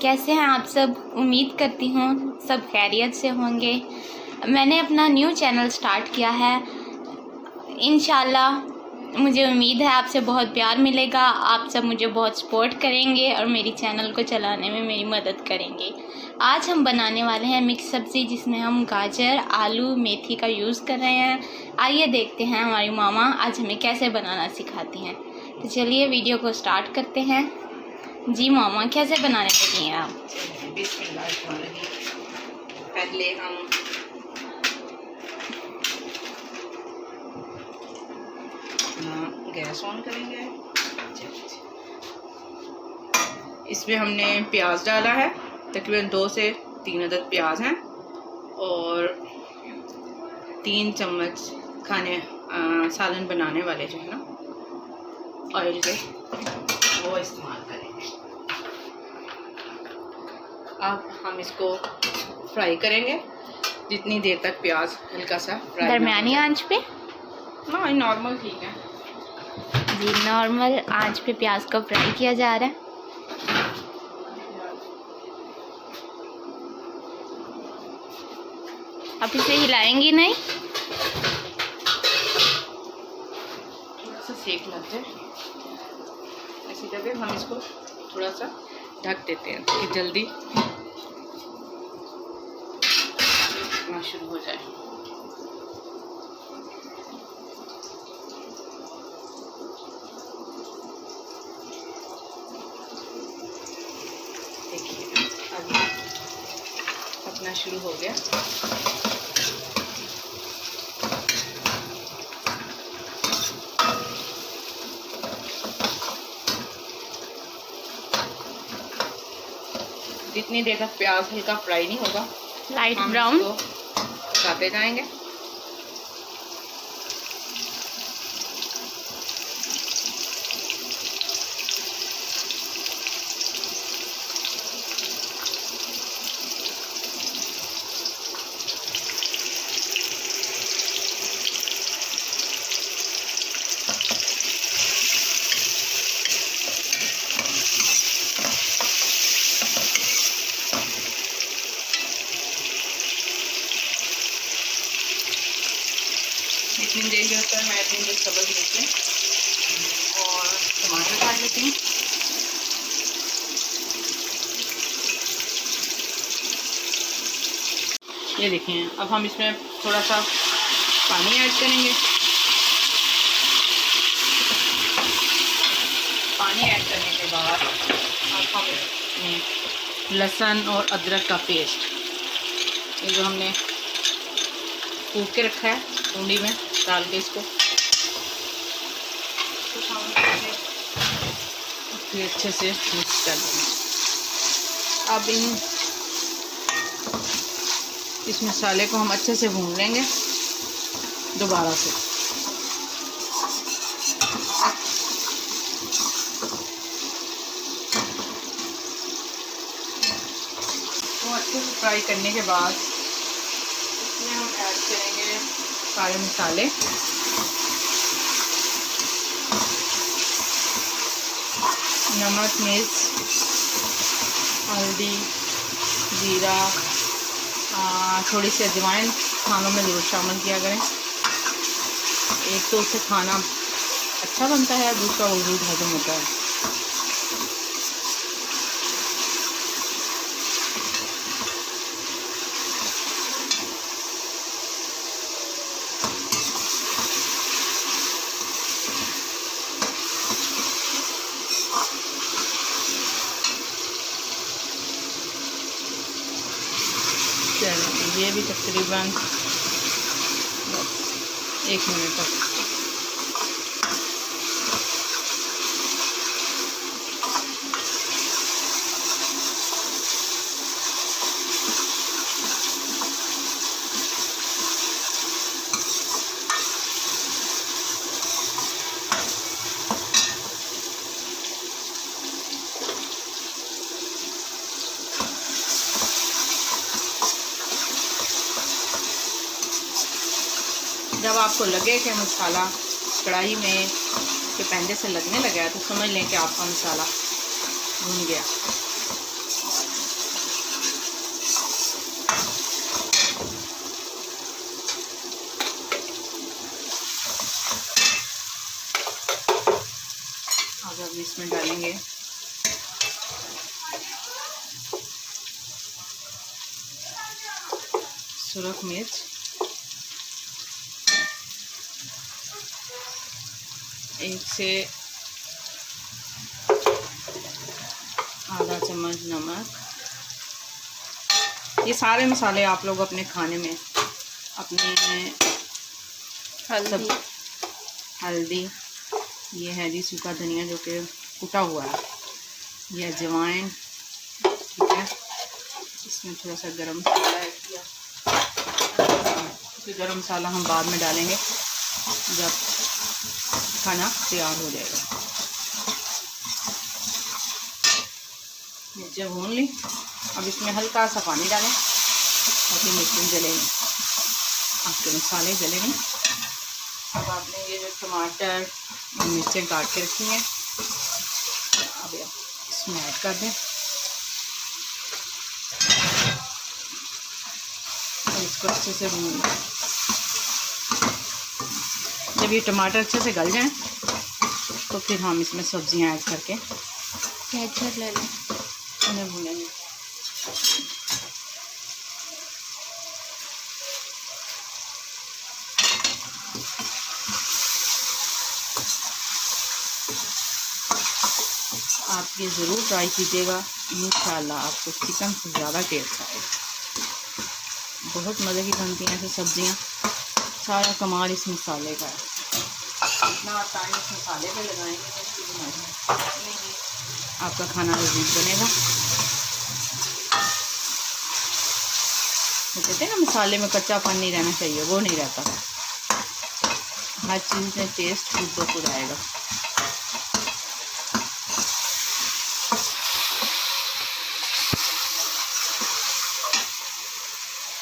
कैसे हैं आप सब। उम्मीद करती हूँ सब खैरियत से होंगे। मैंने अपना न्यू चैनल स्टार्ट किया है। इंशाल्लाह मुझे उम्मीद है आपसे बहुत प्यार मिलेगा, आप सब मुझे बहुत सपोर्ट करेंगे और मेरी चैनल को चलाने में मेरी मदद करेंगे। आज हम बनाने वाले हैं मिक्स सब्ज़ी, जिसमें हम गाजर, आलू, मेथी का यूज़ कर रहे हैं। आइए देखते हैं हमारी मामा आज हमें कैसे बनाना सिखाती हैं। तो चलिए वीडियो को स्टार्ट करते हैं। जी मामा, कैसे बनाने लगी हैं आप? पहले हम गैस ऑन करेंगे। इसमें हमने प्याज डाला है, तकरीबन 2 से 3 अदद प्याज हैं और 3 चम्मच खाने सालन बनाने वाले जो है ना ऑयल के, वो इस्तेमाल करेंगे। अब हम इसको फ्राई करेंगे जितनी देर तक प्याज हल्का सा फ्राई, दरमियानी आंच पे? ना नॉर्मल ठीक है जी, नॉर्मल आंच पे प्याज को फ्राई किया जा रहा है। आप इसे हिलाएंगी नहीं? थोड़ा सा सेक लग जाए ऐसी जगह हम इसको थोड़ा सा ढक देते हैं कि जल्दी पकना शुरू हो जाए। देखिए अभी पकना शुरू हो गया। जितनी देर तक प्याज हल्का फ्राई नहीं होगा, लाइट ब्राउन, पकाते जाएंगे। इतनी देर के अंदर मैं अपनी जो सब्ज़ लेती हूँ और टमाटर काट लेती हूँ। ये देखें, अब हम इसमें थोड़ा सा पानी ऐड करेंगे। पानी ऐड करने के बाद अब हम इसमें लहसुन और अदरक का पेस्ट, ये जो हमने कूट के रखा है कुंडी में, डाल के इसको फिर अच्छे से मिक्स कर देंगे। अब इस मसाले को हम अच्छे से भून लेंगे दोबारा से। तो अच्छे से फ्राई करने के बाद इसमें हम ऐड करेंगे सारे मसाले। नमक, मिर्च, हल्दी, जीरा, थोड़ी सी अजवाइन खानों में ज़रूर शामिल किया करें। एक तो उससे खाना अच्छा बनता है, दूसरा वजूद हजम होता है। ये भी तकरीबन 1 मिनट तक। जब आपको लगे कि मसाला कढ़ाई में के पहले से लगने लगा है तो समझ लें कि आपका मसाला भून गया। और अब इसमें डालेंगे सुरख मिर्च, एक से आधा चम्मच नमक। ये सारे मसाले आप लोग अपने खाने में अपने हल्दी, ये है जी सूखा धनिया जो कि कुटा हुआ है, ये अजवाइन, ठीक है। इसमें थोड़ा सा गरम मसाला ऐड किया, तो गरम मसाला हम बाद में डालेंगे जब खाना तैयार हो जाएगा। मिर्चें भून ली, अब इसमें हल्का सा पानी डालें ताकि मिर्चें जले नहीं, आपके मसाले जले नहीं। अब आपने ये जो टमाटर मिर्चें काट के रखी हैं अब इसमें ऐड कर दें और इसको अच्छे से भून लें। जब ये टमाटर अच्छे से गल जाएं तो फिर हम इसमें सब्जियां ऐड करके गाजर ले लें, उन्हें भूनेंगे। आप ये ज़रूर ट्राई कीजिएगा, इंशाल्लाह आपको चिकन से ज़्यादा टेस्ट आएगा। बहुत मज़े की बनती हैं ऐसी सब्जियां, सारा कमाल इस मसाले का है। इतना टाइम इस मसाले पे लगाएंगे तो आपका खाना लजीज बनेगा। तो कहते हैं ना मसाले में कच्चापन नहीं रहना चाहिए, वो नहीं रहता। हर चीज़ में टेस्ट खुद ब खुद आएगा।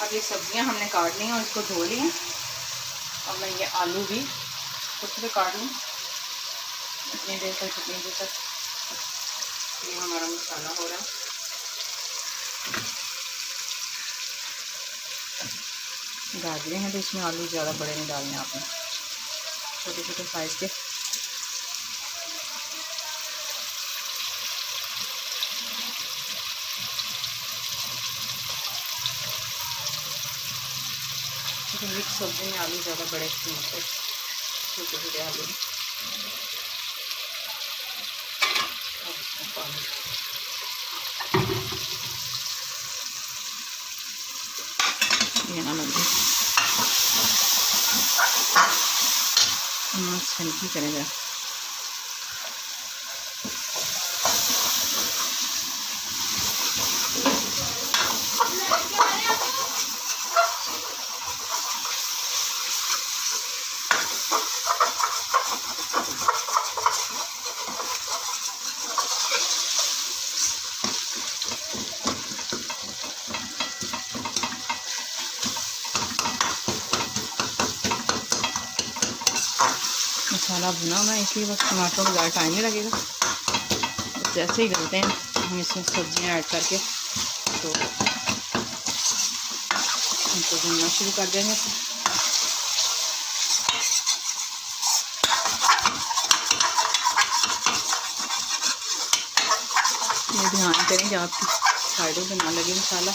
अब ये सब्जियां हमने काट ली हैं और इसको धो ली हैं। और मैं ये आलू भी थोड़े काट लूँ इतनी देर तक जितनी देर तक ये हमारा मसाला हो रहा है। गाजरें हैं तो इसमें आलू ज़्यादा बड़े नहीं डालने आपने, छोटे छोटे साइज़ के। मिक्स सब्जी में आलू ज़्यादा बड़े नहीं होते, छोटे छोटे आलू। ये ना लगे हल्की करेगा। मसाला भुना हुआ है इसलिए बस टमाटर को ज़्यादा टाइम नहीं लगेगा। जैसे ही गलते हैं हम इसमें सब्जियां ऐड करके तो उनको भुनना शुरू कर देंगे। ये ध्यान करें कि आपकी साइडों पे ना लगे मसाला।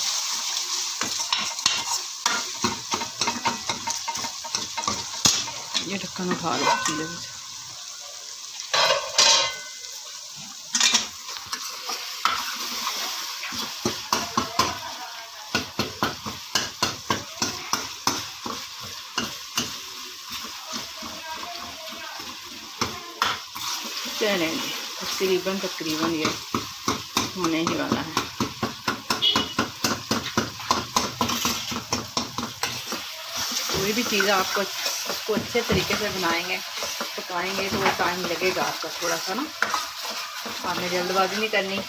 ये ढक्कन उठा लो चूल्हे से। चलें तकरीबन ये होने ही वाला है। कोई भी चीज़ आपको उसको अच्छे तरीके से बनाएंगे पकाएंगे तो वो टाइम लगेगा आपका थोड़ा सा ना, आपने जल्दबाजी नहीं करनी।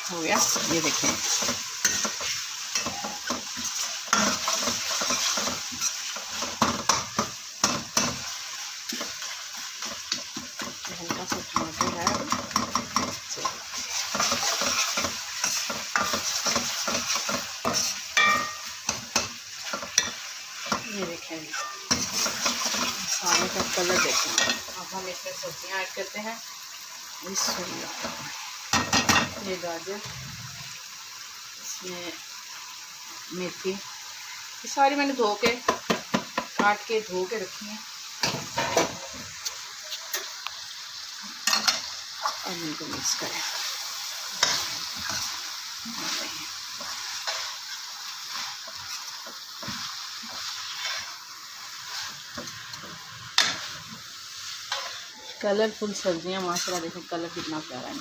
हो गया, ये देखें कलर देखते हैं। अब हम इसमें सब्जियां ऐड करते हैं। ये गाजर, इसमें मेथी, ये सारी मैंने धो के काट के धो के रखी हैं। अब इनको मिक्स करें। कलरफुल सब्जियां, माशाल्लाह देखो कलर कितना प्यारा है।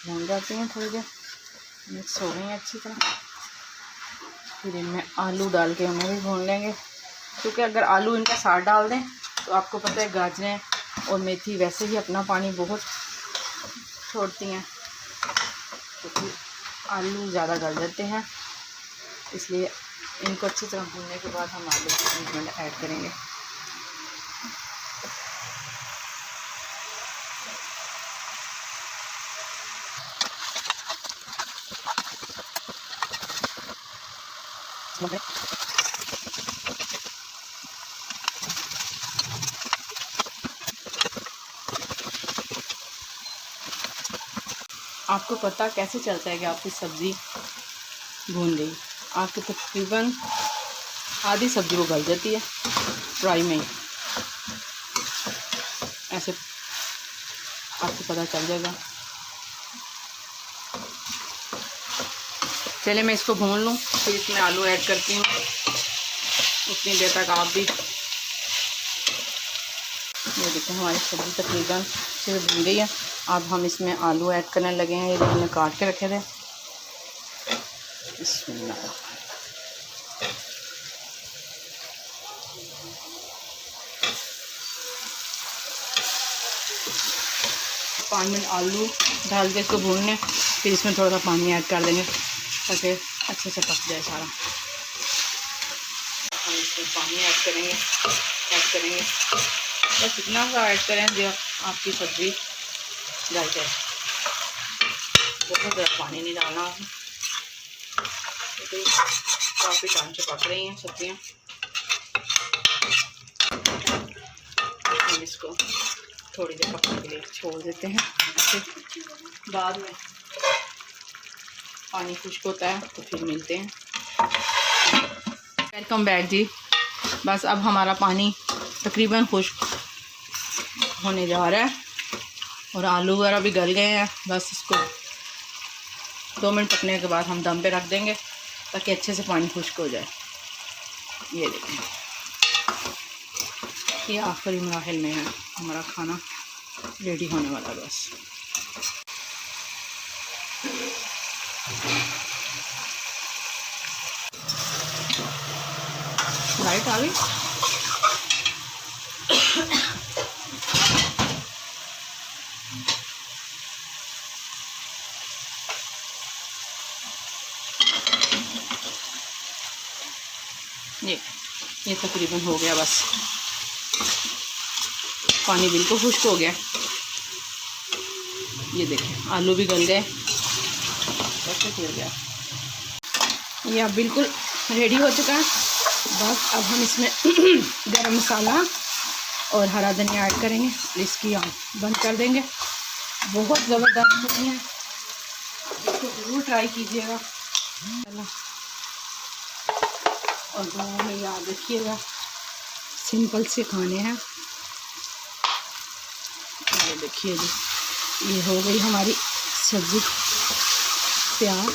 भून जाती हैं, थोड़ी देर मिक्स हो गई हैं अच्छी तरह। फिर इनमें आलू डाल के उन्हें भी भून लेंगे, क्योंकि अगर आलू इनका साथ डाल दें तो आपको पता है गाजरें और मेथी वैसे ही अपना पानी बहुत छोड़ती हैं, तो फिर आलू ज़्यादा गल जाते हैं। इसलिए इनको अच्छी तरह भूनने के बाद हम आलू के ट्रीटमेंट ऐड करेंगे। आपको पता कैसे चलता है कि आपकी सब्ज़ी भून गई? आपकी तकरीबन आधी सब्ज़ी वो गल जाती है फ्राई में ही, ऐसे आपको पता चल जाएगा। चलिए मैं इसको भून लूँ, फिर इसमें आलू ऐड करती हूँ। उतनी देर तक आप भी, ये देखो हमारी सब्ज़ी तकरीबन से भून गई है। अब हम इसमें आलू ऐड करने लगे हैं। ये जो हमने काट के रखे थे, बिस्मिल्लाह। पानी में आलू डाल के इसको भूनने, फिर इसमें थोड़ा सा पानी ऐड कर देंगे ताकि अच्छे से पक जाए सारा। हम इसमें पानी ऐड करेंगे बस इतना सा ऐड करें जो आपकी सब्ज़ी गल जाए। बहुत ज़्यादा पानी नहीं डालना, क्योंकि काफ़ी टाइम से पक रही हैं सब्जियाँ। हम इसको थोड़ी देर पकने के लिए छोड़ देते हैं। फिर बाद में पानी खुश्क होता है तो फिर मिलते हैं। वेलकम बैक जी। बस अब हमारा पानी तकरीबन खुश्क होने जा रहा है और आलू वगैरह भी गल गए हैं। बस इसको 2 मिनट पकने के बाद हम दम पे रख देंगे ताकि अच्छे से पानी खुश्क हो जाए। ये देखें, ये आखिरी मराहिल में है, हमारा खाना रेडी होने वाला है। बस लाइट आ गई। ये तकरीबन हो गया, बस पानी बिल्कुल खुश्क हो गया। ये देखें आलू भी गल गए, परफेक्ट हो गया। ये अब बिल्कुल रेडी हो चुका है। बस अब हम इसमें गरम मसाला और हरा धनिया ऐड करेंगे, इसकी आँच बंद कर देंगे। बहुत ज़बरदस्त बनी है, इसको ज़रूर ट्राई कीजिएगा और दुआ में याद रखिएगा। सिंपल से खाने हैं। ये देखिए जी, ये हो गई हमारी सब्ज़ी तैयार।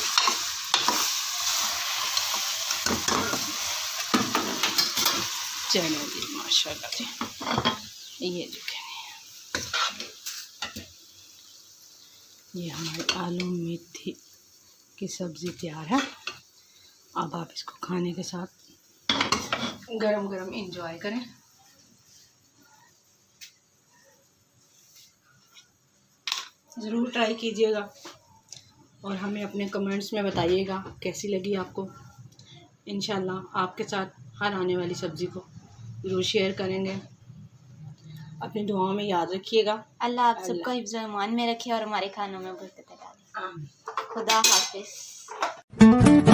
चलो जी, माशाल्लाह जी। ये देखें, ये हमारी आलू मेथी की सब्ज़ी तैयार है। अब आप इसको खाने के साथ गरम गरम एंजॉय करें। ज़रूर ट्राई कीजिएगा और हमें अपने कमेंट्स में बताइएगा कैसी लगी आपको। इंशाल्लाह आपके साथ हर आने वाली सब्ज़ी को ज़रूर शेयर करेंगे। अपनी दुआओं में याद रखिएगा। अल्लाह आप सबको हिफ्ज़ व ईमान में रखे और हमारे खानों में बरकत डाले। खुदा हाफिज़।